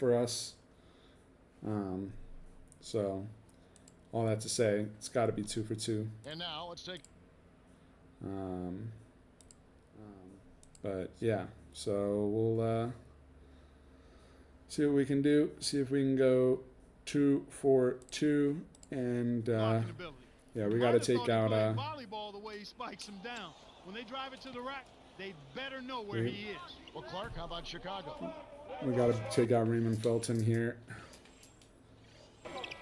for us. So all that to say, it's got to be 2 for 2. And now let's take. But yeah, so we'll see what we can do. See if we can go 2 for 2, and yeah, we got to take out. Volleyball the way he spikes him down. When they drive it to the rack, they better know where he is. Well, Clark, how about Chicago? We got to take out Raymond Felton here.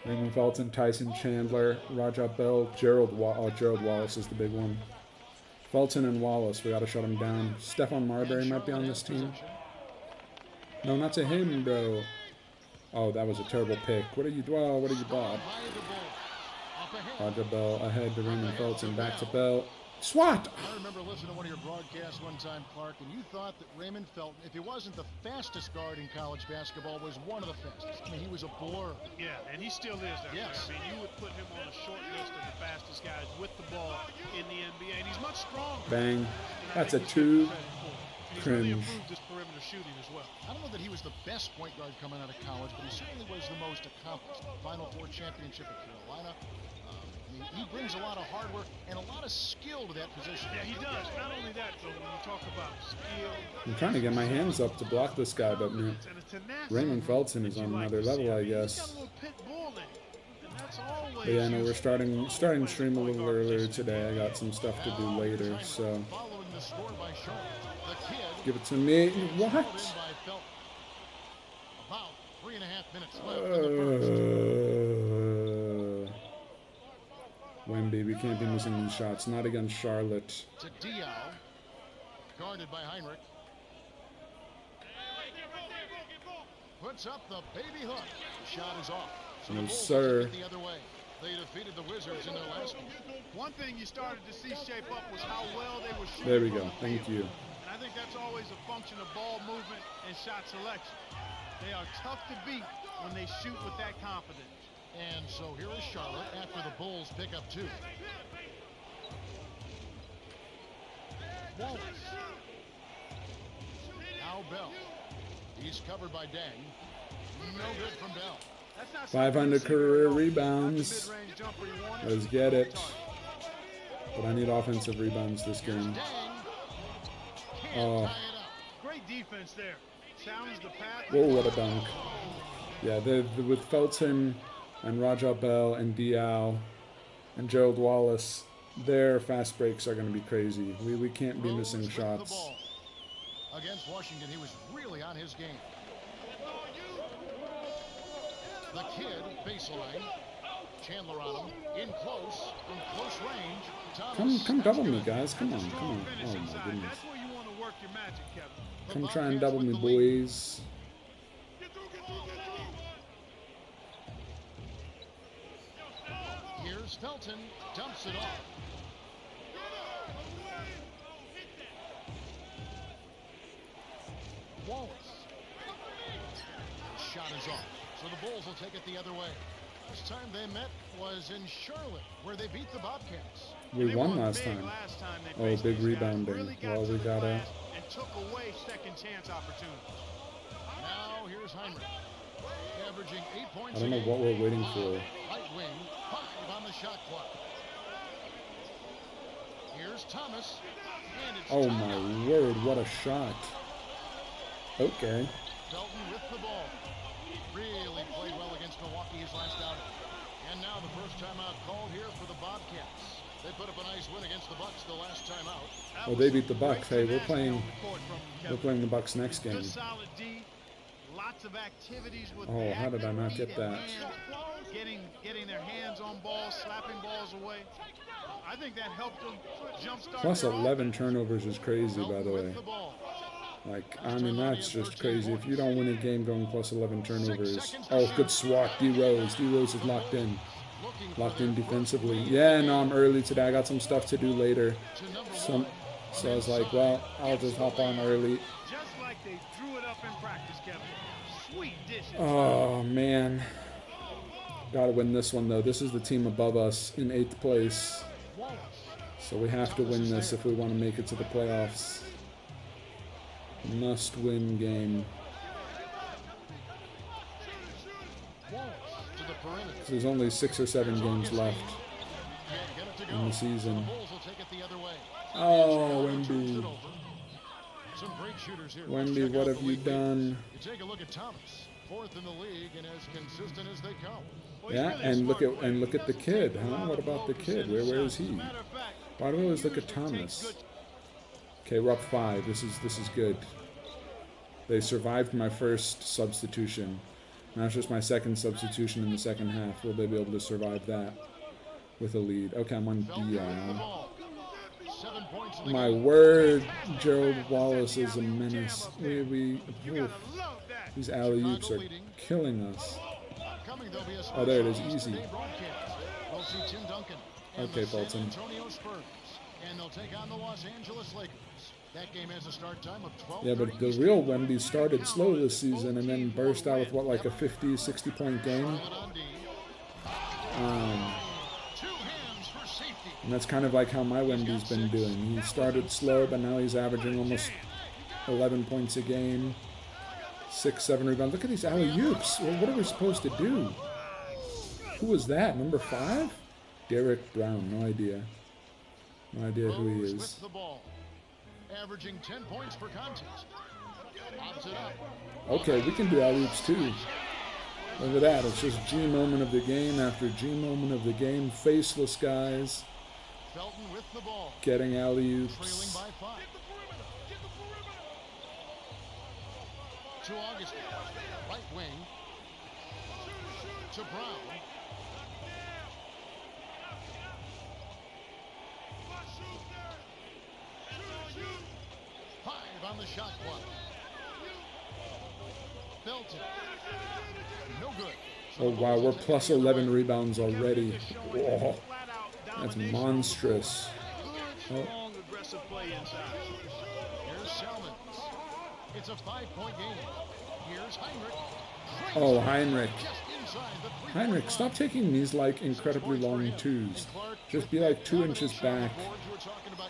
Raymond Felton, Tyson Chandler, Rajah Bell, Gerald Wallace is the big one. Felton and Wallace, we got to shut him down. Stephon Marbury might be on this team. No, not to him, bro. Oh, that was a terrible pick. What are you, Bob? Rajah Bell ahead to Raymond Felton, back to Bell. SWAT! I remember listening to one of your broadcasts one time, Clark, and you thought that Raymond Felton, if he wasn't the fastest guard in college basketball, was one of the fastest. I mean, he was a blur. Yeah, and he still is that way. I mean, you would put him on a short list of the fastest guys with the ball in the NBA, and he's much stronger. Bang. That's a 2. He's really improved his perimeter shooting as well. I don't know that he was the best point guard coming out of college, but he certainly was the most accomplished. Final Four championship at Carolina. He brings a lot of hard work and a lot of skill to that position. Yeah, he does. Not only that, though, when you talk about skill. I'm trying to get my hands up to block this guy, but man, Raymond Felton is on another level, I guess. But yeah, no, we're starting the stream a little earlier today. I got some stuff to do later, so give it to me. What? About 3.5 minutes left in the first. Wemby, we can't be missing these shots. Not against Charlotte. To Diaw, guarded by Heinrich. Puts up the baby hook. The shot is off. So no, the Bulls sir. the other way. They defeated the Wizards in their last one. One thing you started to see shape up was how well they were shooting. There we go. Thank you. And I think that's always a function of ball movement and shot selection. They are tough to beat when they shoot with that confidence. And so here is Charlotte after the Bulls pick up 2. Wallace. Now Bell. He's covered by Dang. No good from Bell. 500 career rebounds. Let's get it. But I need offensive rebounds this game. Oh. Great defense there. Challenge the path. Whoa, what a dunk. Yeah, with Felton and Rajah Bell and Diaw and Gerald Wallace, their fast breaks are going to be crazy. We can't be missing shots. Against Washington, he was really on his game. The kid, baseline. Chandler on him, in close, from close range. Thomas, come double me, guys. Come on. Oh, my goodness. That's where you want to work your magic, Kevin. Come try and double me, boys. Here's Felton, dumps it off. Wallace. Shot is off. So the Bulls will take it the other way. Last time they met was in Charlotte, where they beat the Bobcats. We won last time. Oh, big rebounding. Well, we got a... And took away second chance opportunities. Now here's Heinrich. Averaging 8 points. I don't know what we're waiting for. Right wing, 5 on the shot clock. Here's Thomas. Oh my word, what a shot. Okay. Felton with the ball. Really played well against Milwaukee his last outing. And now the first timeout called here for the Bobcats. They put up a nice win against the Bucks the last time out. Oh, they beat the Bucks. Hey, we're playing the Bucks next game. Lots of activities with oh, how did I not get that? Getting their hands on balls, slapping balls away. I think that helped them jumpstart. Plus 11 turnovers is crazy, by the way. Like, I mean, that's just crazy. If you don't win a game going plus 11 turnovers. Oh, good swat, D-Rose. D-Rose is locked in. Locked in defensively. Yeah, no, I'm early today. I got some stuff to do later. So I was like, well, I'll just hop on early. Just like they threw it up in practice, Kevin. Sweet dishes. Oh, man. Gotta win this one, though. This is the team above us in 8th place. So we have to win this if we want to make it to the playoffs. Must win game. Wallace to the perimeter. There's only 6 or 7 games left Can't get it to in go. the season. The Bulls will take it the other way. Oh, Turns Wemby. it over. Some great shooters here. Wemby, Check what out have the you league done? leaders. You take a look at Thomas, 4th in the league and as consistent as they come. Well, he's Yeah, really a and look smart at player. look He at the doesn't kid, take a huh? lot What of about the low kid? Where percentage is shots. As he? a matter of fact, Why do we always look at usually takes Thomas? good. Okay, we're up 5. This is good. They survived my first substitution. Now it's just my second substitution in the second half. Will they be able to survive that with a lead? Okay, I'm on Felton with the DL. ball. 7 points in the My game. word, Gerald Wallace is a menace. You Oof. gotta love that. These alley-oops are killing us. Upcoming, there'll be a Oh, there it is, special easy. Easter Day broadcast. We'll see Tim Duncan and Okay, the San Fulton. Antonio Spurs, and they'll take on the Los Angeles Lakers. That game has a start time of 12:30. Yeah, but the real Wemby started slow this season and then burst out with, what, like a 50, 60-point game? Charlotte on D. Two hands for safety. And that's kind of like how my Wemby's been doing. He started slow, but now he's averaging almost 11 points a game, 6, 7 rebounds. Look at these alley-oops. Well, what are we supposed to do? Who was that? Number 5? Derek Brown. No idea. No idea who he Rose is. with the ball, averaging 10 points per contest. Lobs it up. Okay, we can do alley-oops too. Look at that. It's just G moment of the game after G moment of the game. Faceless guys Felton with the ball, getting trailing alley-oops. by 5. To Augustine, right wing. To Brown. Five on the shot clock. Felton. No good. Oh wow, we're plus 11 rebounds already. Whoa, that's monstrous. Good, strong, aggressive play inside. Here's Salmons. It's a 5-point game. Here's Heinrich. Oh, Heinrich. Just inside the three-point Heinrich, line. stop taking these like incredibly long twos. Just be like 2 inches back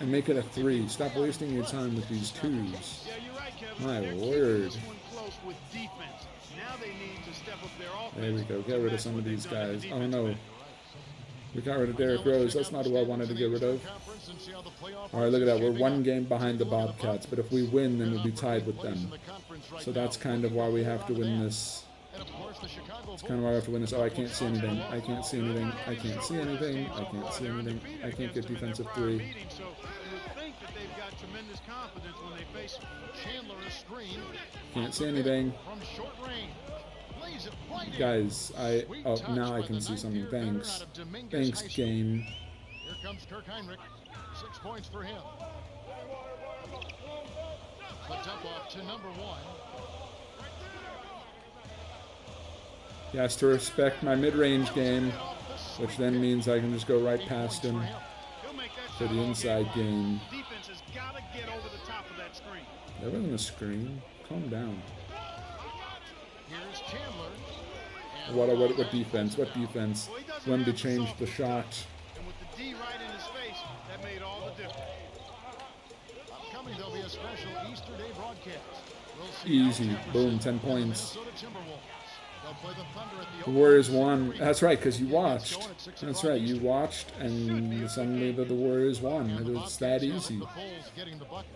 and make it a 3. Stop wasting your time with these twos. Yeah, you're right, Kevin. My They're keeping word. this one close with defense. Now they need to step up their offense. There we go. Get rid of some of these guys. Oh Defense. no. We got rid of Derrick Rose. That's not who I wanted to get rid of. Alright, look at that. We're 1 game behind the Bobcats, but if we win, then we'll be tied with them. So that's kind of why we have to win this. It's kind of why we have to win this. Oh, I can't see anything. I can't see anything. I can't see anything. I can't see anything. I can't get defensive 3. So you would think that they've got tremendous confidence when they face Chandler is screen Can't see anything. from short range. Lays it right in. Guys, oh, now I can see something. Thanks. Thanks, game. Here comes Kirk Heinrich. 6 points for him. The dump off to number 1. He has to respect my mid-range game, which then means I can just go right past him He'll make that to shot the all inside game. game. Defense has got to get over the top of that screen. There wasn't a screen. Calm down. Here's Chandler. What defense? What defense? When to change the shot. And with the D right in his face, that made all the difference. Upcoming, there'll be a special Easter Day broadcast. We'll see Easy. Al Jefferson Boom, 10 and the points. Minnesota Timberwolves. They'll play the Thunder at The the Warriors Oklahoma won. City That's right, because you Arena. watched. That's right, you watched, and suddenly the Warriors won. And It the was Bobcats that have easy. The Bulls getting the bucket.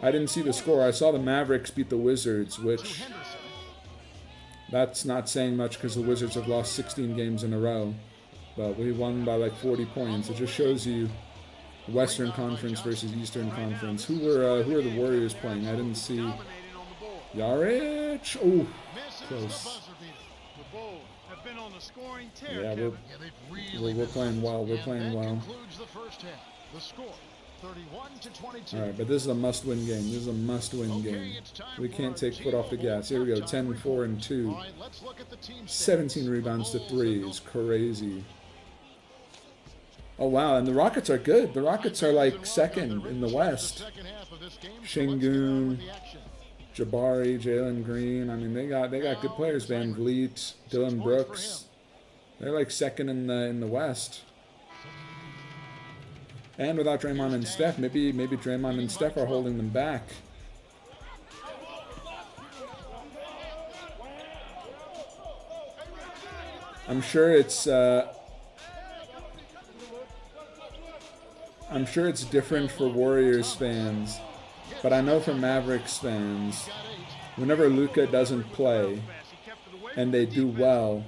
I didn't see the score. I saw the Mavericks beat the Wizards, To which Henderson. that's not saying much because the Wizards have lost 16 games in a row. But we won by like 40 points. It just shows you Western Conference versus Eastern Conference. Who were the Warriors playing? I didn't see. Dominating on the board. Yarich. Oh, Misses close. the buzzer beater. The Bulls have been on the scoring tear, Yeah, Kevin. Yeah, they've really we're been playing well. We're and playing that well. concludes the first half. The score, 31-22. All right, but this is a must-win game. This is a must-win game. We can't take foot off the gas. Here we go. 10, 4, and 2. All right, let's look at the team stats. 17 rebounds to The 3 Bulls is crazy. Oh wow, and the Rockets are good. The Rockets are like second in the West. Şengün, Jabari, Jalen Green. I mean, they got good players. Van Vliet, Dylan Brooks. They're like second in the West. And without Draymond and Steph, maybe Draymond and Steph are holding them back. I'm sure it's different for Warriors fans, but I know for Mavericks fans, whenever Luka doesn't play and they do well,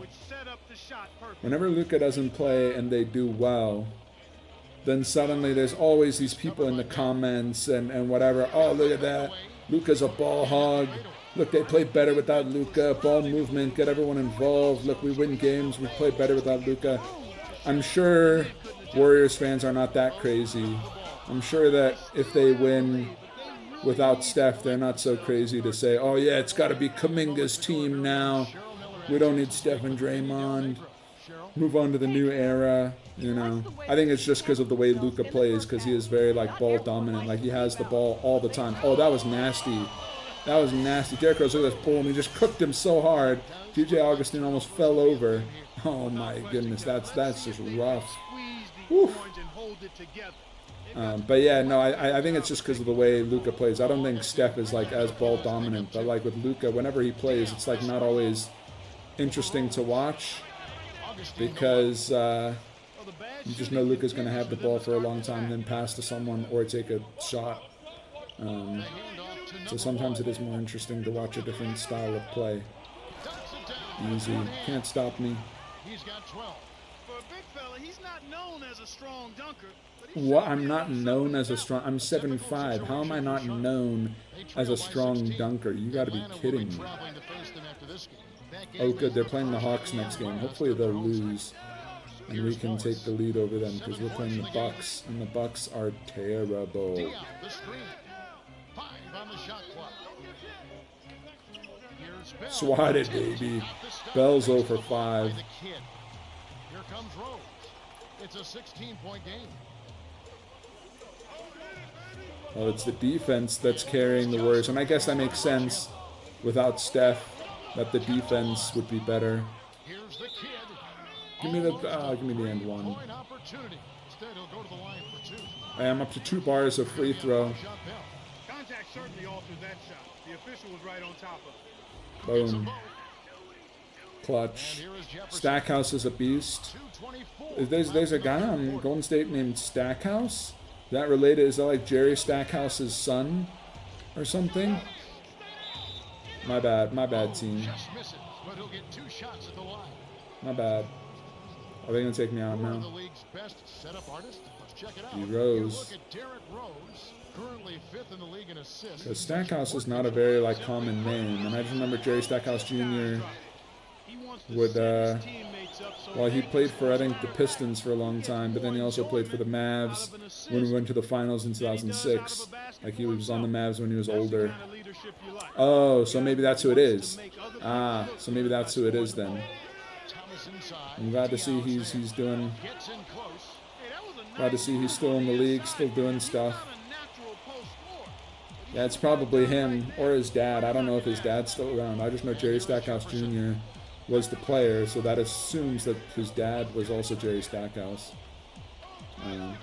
then suddenly there's always these people in the comments and whatever. Oh, look at that. Luka's a ball hog. Look, they play better without Luka. Ball movement, get everyone involved. Look, we win games. We play better without Luka. I'm sure Warriors fans are not that crazy. I'm sure that if they win without Steph, they're not so crazy to say, oh yeah, it's got to be Kuminga's team now. We don't need Steph and Draymond. Move on to the new era, you know. I think it's just because of the way Luka plays, because he is very, like, ball dominant. Like, he has the ball all the time. Oh, that was nasty. That was nasty. Derrick Rose, look at this pull, and he just cooked him so hard. DJ Augustin almost fell over. Oh, my goodness. That's just rough. Woof. But, yeah, no, I think it's just because of the way Luka plays. I don't think Steph is, like, as ball dominant. But, like, with Luka, whenever he plays, it's, like, not always interesting to watch. Because you just know Luka's going to have the ball for a long time, then pass to someone or take a shot. So sometimes it is more interesting to watch a different style of play. Easy. Can't stop me. He's got 12. For a big fella, he's not known as a strong dunker. What? I'm not known as a strong... I'm 7'5". How am I not known as a strong dunker? You got to be kidding me. Oh, good. They're playing the Hawks next game. Hopefully they'll lose, and we can take the lead over them because we're playing the Bucks, and the Bucks are terrible. Swatted, baby. Bell's 0 for 5. Here comes Rose. It's a 16-point game. Well, it's the defense that's carrying the Warriors, and I guess that makes sense without Steph, that the defense would be better. Here's the kid. Give me the end one. Point opportunity. Instead, he'll go to the line for 2. I am up to 2 bars of free throw. Contact certainly altered that shot. The official was right on top of it. Boom. Clutch. Stackhouse is a beast. There's a guy on Golden State named Stackhouse. Is that related? Is that like Jerry Stackhouse's son or something? My bad team. My bad. Are they gonna take me out now? He rose. Because Stackhouse is not a very like common name, and I just remember Jerry Stackhouse Jr. would well, he played for I think the Pistons for a long time, but then he also played for the Mavs when we went to the finals in 2006. Like he was on the Mavs when he was older. Oh, so maybe that's who it is. Ah, so maybe that's who it is then. I'm glad to see he's doing. Glad to see he's still in the league, still doing stuff. Yeah, it's probably him or his dad. I don't know if his dad's still around. I just know Jerry Stackhouse Jr. was the player, so that assumes that his dad was also Jerry Stackhouse.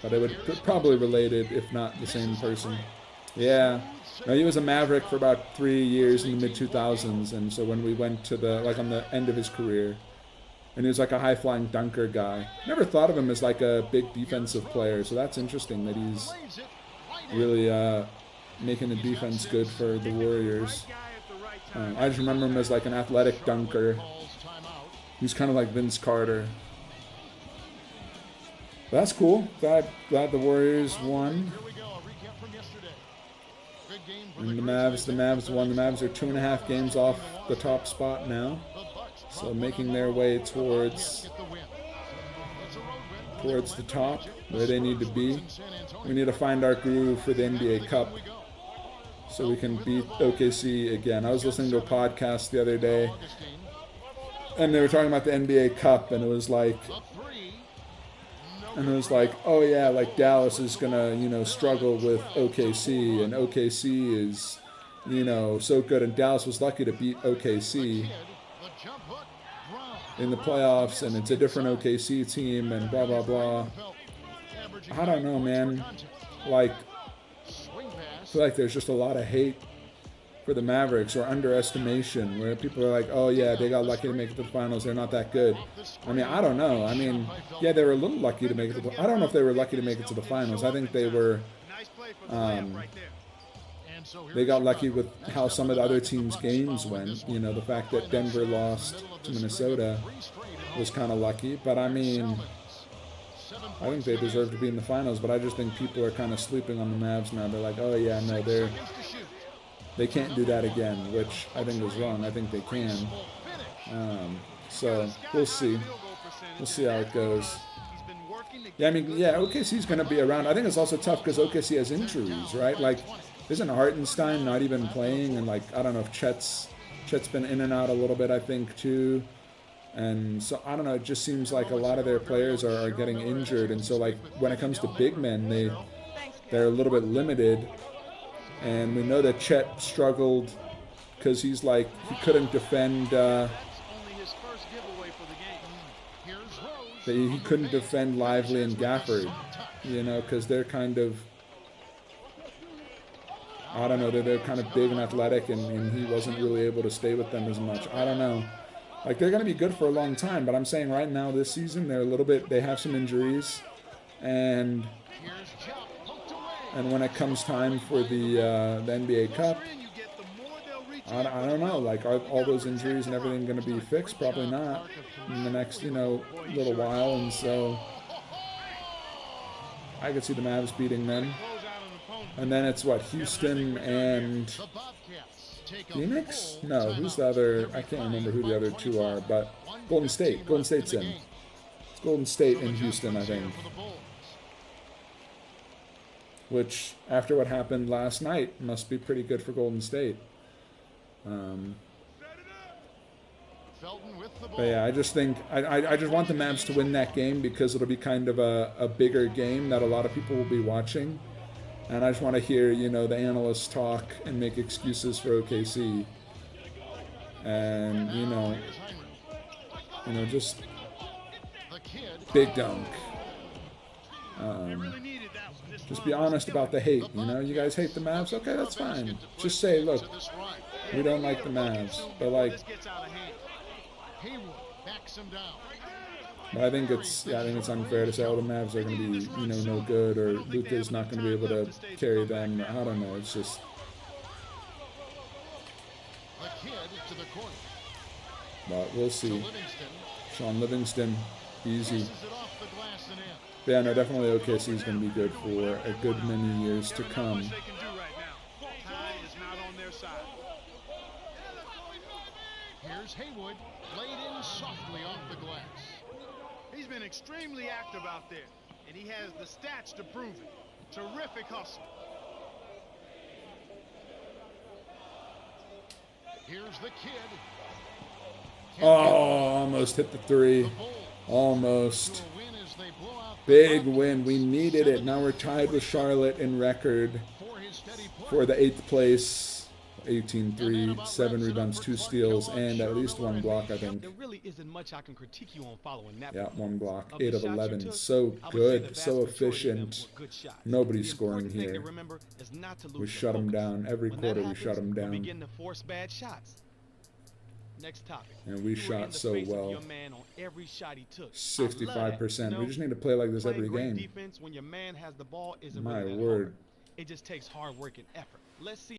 But it would probably related, if not the same person. Yeah. No, he was a Maverick for about 3 years in the mid-2000s, and so when we went to the, like on the end of his career, and he was like a high-flying dunker guy. Never thought of him as like a big defensive player, so that's interesting that he's really making the defense good for the Warriors. I just remember him as like an athletic dunker. He's kind of like Vince Carter. But that's cool. Glad the Warriors won. And the Mavs won. The Mavs are 2.5 games off the top spot now. So making their way towards the top, where they need to be. We need to find our groove for the NBA Cup so we can beat OKC again. I was listening to a podcast the other day, and they were talking about the NBA Cup, and it was like, oh yeah, like Dallas is gonna, struggle with OKC, and OKC is, so good, and Dallas was lucky to beat OKC in the playoffs, and it's a different OKC team, and blah, blah, blah. I don't know, man. Like, I feel like there's just a lot of hate for the Mavericks, or underestimation, where people are like, oh yeah, they got lucky to make it to the finals, they're not that good. I mean, I don't know. I mean, yeah, they were a little lucky to make it to the, I don't know if they were lucky to make it to the finals. I think they were, they got lucky with how some of the other teams' games went. You know, the fact that Denver lost to Minnesota was kind of lucky. But I mean, I think they deserve to be in the finals. But I just think people are kind of sleeping on the Mavs now. They're like, oh yeah, no, they can't do that again, which I think is wrong. I think they can. So we'll see. We'll see how it goes. Yeah, I mean, yeah, OKC's going to be around. I think it's also tough because OKC has injuries, right? Like, isn't Hartenstein not even playing? And, like, I don't know if Chet's been in and out a little bit, I think, too. And so, I don't know, it just seems like a lot of their players are getting injured. And so, like, when it comes to big men, they're a little bit limited. And we know that Chet struggled because he's like, he couldn't defend, he couldn't defend Lively and Gafford, you know, because they're kind of, I don't know, they're kind of big and athletic, and he wasn't really able to stay with them as much. I don't know. Like, they're going to be good for a long time, but I'm saying right now this season, they're a little bit, they have some injuries, and when it comes time for the NBA Cup, I don't know. Like, are all those injuries and everything going to be fixed? Probably not in the next, you know, little while. And so I could see the Mavs beating them. And then it's what, Houston and Phoenix? No, who's the other? I can't remember who the other two are, but Golden State. Golden State's in. It's Golden State and Houston, I think. Which, after what happened last night, must be pretty good for Golden State. But yeah, I just think, I just want the Mavs to win that game because it'll be kind of a bigger game that a lot of people will be watching. And I just want to hear, you know, the analysts talk and make excuses for OKC. And, you know, just big dunk. Just be honest about the hate, you know? You guys hate the Mavs? Okay, that's fine. Just say, look, we don't like the Mavs. But, like, but I think it's unfair to say, oh, the Mavs are going to be, you know, no good, or Luka's not going to be able to carry them. I don't know. It's just. But we'll see. Sean Livingston, easy. But yeah, no, definitely OKC is going to be good for a good many years to come. Here's Haywood, laid in softly off the glass. He's been extremely active out there, and he has the stats to prove it. Terrific hustle. Here's the kid. Oh, almost hit the three. Almost. Big win. We needed it. Now we're tied with Charlotte in record for the 8th place. 18-3, 7 rebounds, 2 steals, and at least 1 block, I think. There really isn't much I can critique you on following that. Yeah, 1 block. 8 of 11. So good, so efficient. Nobody's scoring here. We shut them down. Every quarter we shut them down. Begin to force bad shots. Next topic. And we shot so well. 65%. We just need to play like this every game. Defense when your man has the ball is My word. It just takes hard work and effort. Let's see.